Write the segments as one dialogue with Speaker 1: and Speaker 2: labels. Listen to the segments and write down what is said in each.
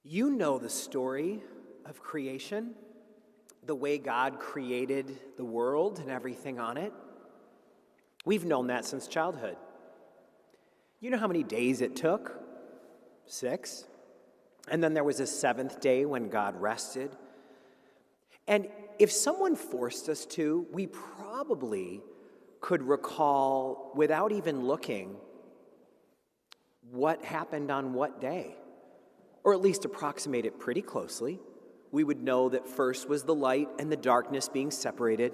Speaker 1: You know the story of creation, the way God created the world and everything on it. We've known that since childhood. You know how many days it took? 6. And then there was a 7th day when God rested. And if someone forced us to, we probably could recall, without even looking, what happened on what day, or at least approximate it pretty closely. We would know that first was the light and the darkness being separated,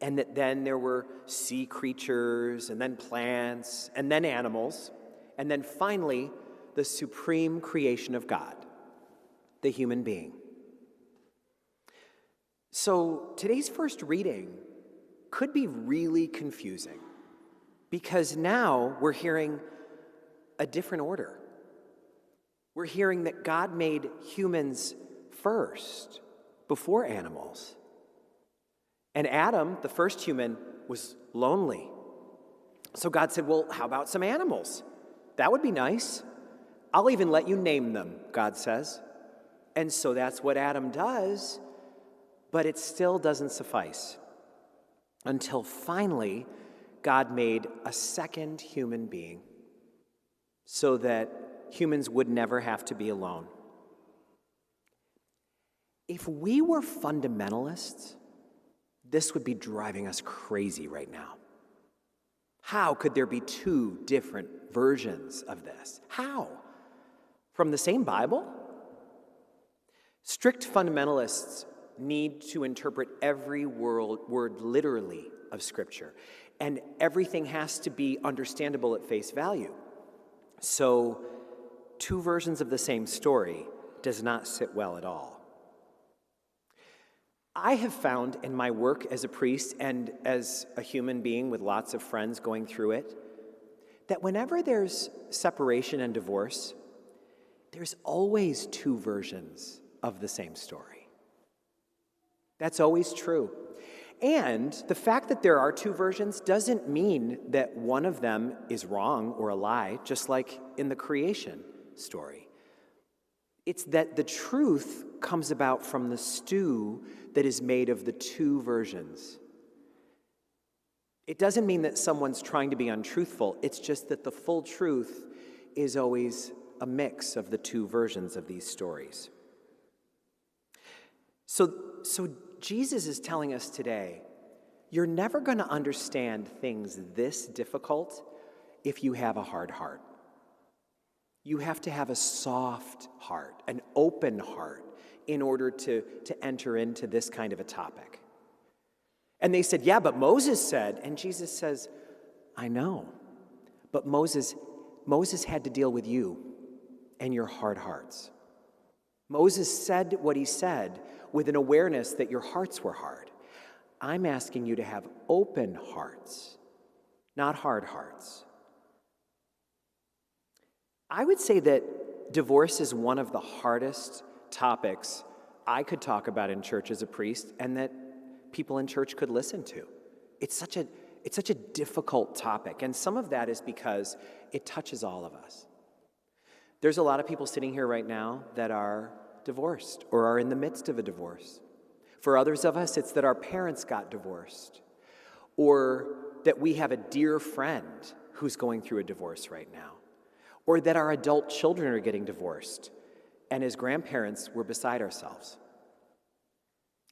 Speaker 1: and that then there were sea creatures, and then plants, and then animals, and then finally the supreme creation of God, the human being. So today's first reading could be really confusing, because now we're hearing a different order. We're hearing that God made humans first, before animals. And Adam, the first human, was lonely. So God said, well, how about some animals? That would be nice. I'll even let you name them, God says. And so that's what Adam does, but it still doesn't suffice. Until finally, God made a second human being so that humans would never have to be alone. If we were fundamentalists, this would be driving us crazy right now. How could there be 2 different versions of this? How? From the same Bible? Strict fundamentalists need to interpret every word literally of Scripture, and everything has to be understandable at face value. So 2 versions of the same story does not sit well at all. I have found in my work as a priest and as a human being with lots of friends going through it, that whenever there's separation and divorce, there's always 2 versions of the same story. That's always true. And the fact that there are 2 versions doesn't mean that one of them is wrong or a lie, just like in the creation story. It's that the truth comes about from the stew that is made of the 2 versions. It doesn't mean that someone's trying to be untruthful. It's just that the full truth is always a mix of the 2 versions of these stories. So Jesus is telling us today, you're never going to understand things this difficult if you have a hard heart. You have to have a soft heart, an open heart, in order to enter into this kind of a topic. And they said, yeah, but Moses said, and Jesus says, I know, but Moses had to deal with you and your hard hearts. Moses said what he said with an awareness that your hearts were hard. I'm asking you to have open hearts, not hard hearts. I would say that divorce is one of the hardest topics I could talk about in church as a priest, and that people in church could listen to. It's such a difficult topic, and some of that is because it touches all of us. There's a lot of people sitting here right now that are divorced or are in the midst of a divorce. For others of us, it's that our parents got divorced, or that we have a dear friend who's going through a divorce right now, or that our adult children are getting divorced, and as grandparents, we're beside ourselves.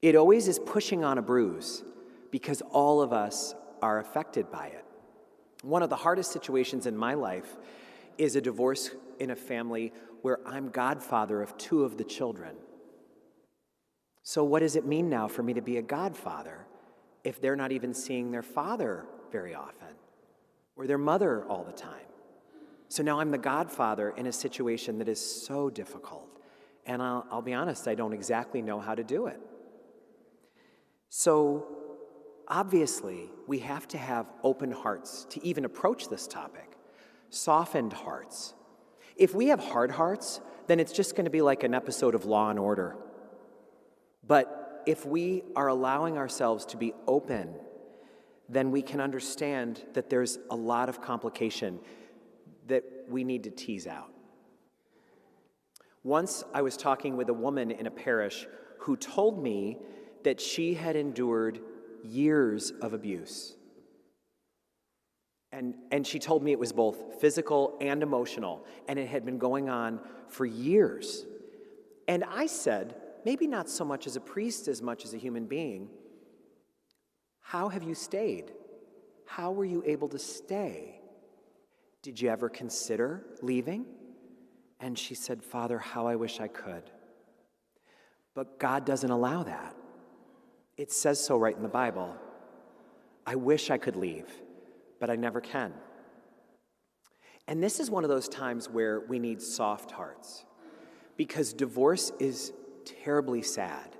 Speaker 1: It always is pushing on a bruise because all of us are affected by it. One of the hardest situations in my life is a divorce in a family where I'm godfather of 2 of the children. So what does it mean now for me to be a godfather if they're not even seeing their father very often or their mother all the time? So now I'm the godfather in a situation that is so difficult. And I'll be honest, I don't exactly know how to do it. So obviously, we have to have open hearts to even approach this topic, softened hearts. If we have hard hearts, then it's just going to be like an episode of Law and Order. But if we are allowing ourselves to be open, then we can understand that there's a lot of complication that we need to tease out. Once I was talking with a woman in a parish who told me that she had endured years of abuse. And she told me it was both physical and emotional, and it had been going on for years. And I said, maybe not so much as a priest as much as a human being, how have you stayed? How were you able to stay? Did you ever consider leaving? And she said, Father, how I wish I could. But God doesn't allow that. It says so right in the Bible. I wish I could leave, but I never can. And this is one of those times where we need soft hearts, because divorce is terribly sad,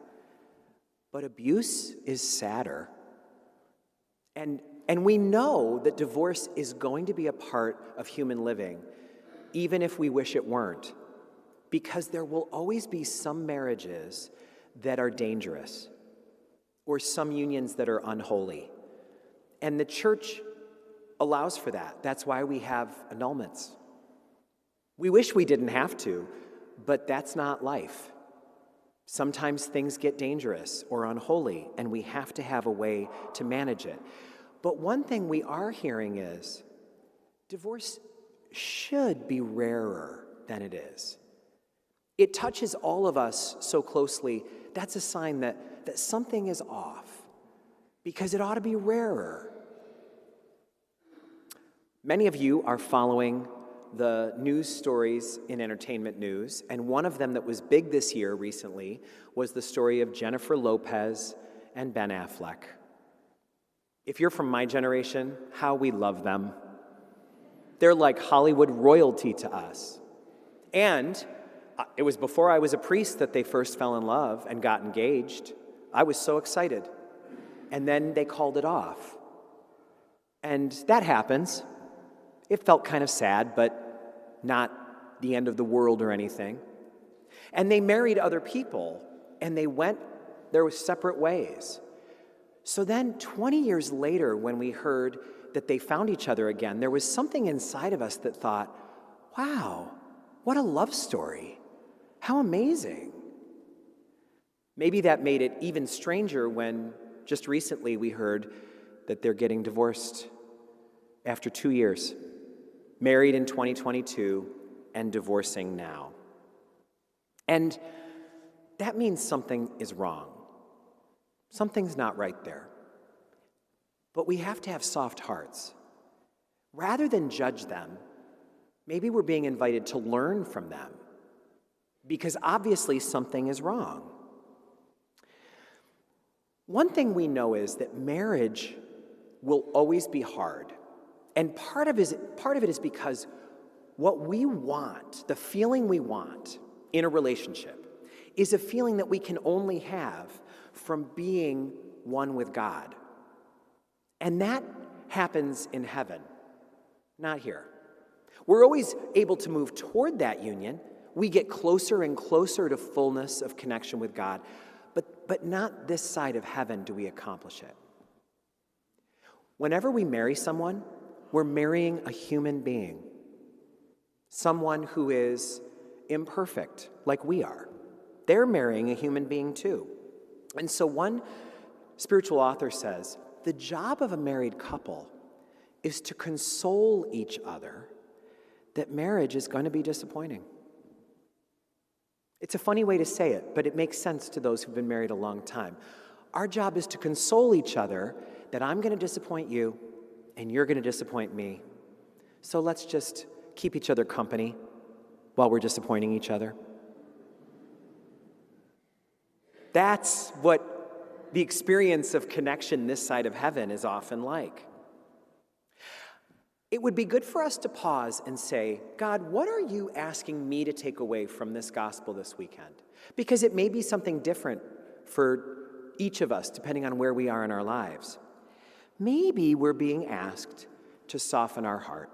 Speaker 1: but abuse is sadder. And we know that divorce is going to be a part of human living, even if we wish it weren't, because there will always be some marriages that are dangerous or some unions that are unholy. And the church allows for that. That's why we have annulments. We wish we didn't have to, but that's not life. Sometimes things get dangerous or unholy, and we have to have a way to manage it. But one thing we are hearing is divorce should be rarer than it is. It touches all of us so closely. That's a sign that something is off, because it ought to be rarer. Many of you are following the news stories in entertainment news, and one of them that was big this year recently was the story of Jennifer Lopez and Ben Affleck. If you're from my generation, how we love them. They're like Hollywood royalty to us. And it was before I was a priest that they first fell in love and got engaged. I was so excited. And then they called it off. And that happens. It felt kind of sad, but not the end of the world or anything. And they married other people, and they went their separate ways. So then 20 years later, when we heard that they found each other again, there was something inside of us that thought, wow, what a love story. How amazing. Maybe that made it even stranger when just recently we heard that they're getting divorced after 2 years, married in 2022 and divorcing now. And that means something is wrong. Something's not right there. But we have to have soft hearts. Rather than judge them, maybe we're being invited to learn from them, because obviously something is wrong. One thing we know is that marriage will always be hard. And part of it is because what we want, the feeling we want in a relationship, is a feeling that we can only have from being one with God. And that happens in heaven, not here. We're always able to move toward that union. We get closer and closer to fullness of connection with God, but not this side of heaven do we accomplish it. Whenever we marry someone, we're marrying a human being, someone who is imperfect like we are. They're marrying a human being too. And so one spiritual author says, the job of a married couple is to console each other that marriage is going to be disappointing. It's a funny way to say it, but it makes sense to those who've been married a long time. Our job is to console each other that I'm going to disappoint you and you're going to disappoint me. So let's just keep each other company while we're disappointing each other. That's what the experience of connection this side of heaven is often like. It would be good for us to pause and say, God, what are you asking me to take away from this gospel this weekend? Because it may be something different for each of us, depending on where we are in our lives. Maybe we're being asked to soften our heart.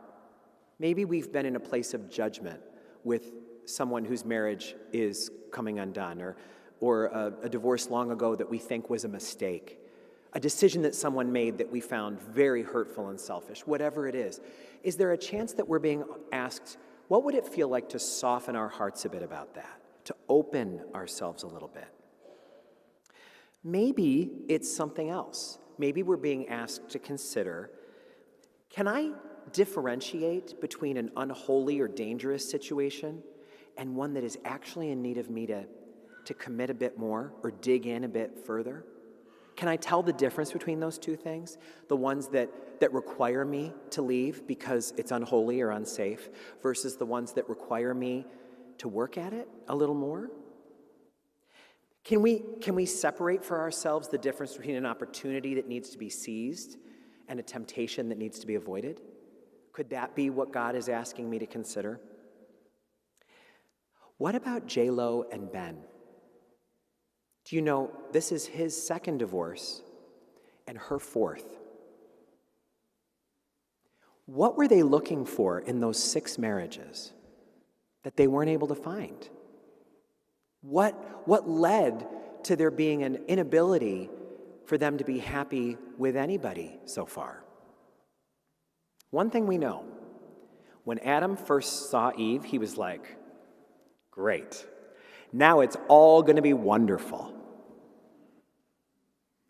Speaker 1: Maybe we've been in a place of judgment with someone whose marriage is coming undone, or a divorce long ago that we think was a mistake, a decision that someone made that we found very hurtful and selfish, whatever it is. Is there a chance that we're being asked, What would it feel like to soften our hearts a bit about that, to open ourselves a little bit? Maybe it's something else. Maybe we're being asked to consider, can I differentiate between an unholy or dangerous situation and one that is actually in need of me to commit a bit more or dig in a bit further? Can I tell the difference between those two things? The ones that require me to leave because it's unholy or unsafe versus the ones that require me to work at it a little more? Can we separate for ourselves the difference between an opportunity that needs to be seized and a temptation that needs to be avoided? Could that be what God is asking me to consider? What about J-Lo and Ben? Do you know this is his second divorce and her fourth? What were they looking for in those 6 marriages that they weren't able to find? What led to there being an inability for them to be happy with anybody so far? One thing we know, when Adam first saw Eve, he was like, great, now it's all going to be wonderful.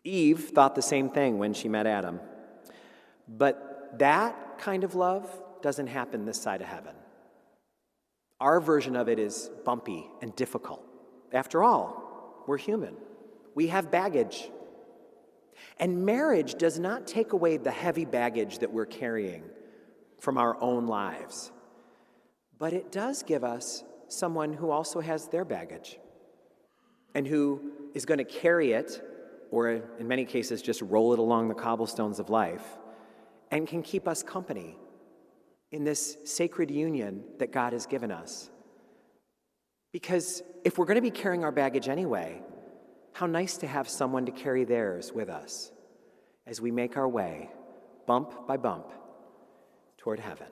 Speaker 1: Eve thought the same thing when she met Adam. But that kind of love doesn't happen this side of heaven. Our version of it is bumpy and difficult. After all, we're human. We have baggage. And marriage does not take away the heavy baggage that we're carrying from our own lives. But it does give us someone who also has their baggage and who is going to carry it, or in many cases just roll it along the cobblestones of life, and can keep us company in this sacred union that God has given us. Because if we're going to be carrying our baggage anyway, how nice to have someone to carry theirs with us as we make our way, bump by bump, toward heaven.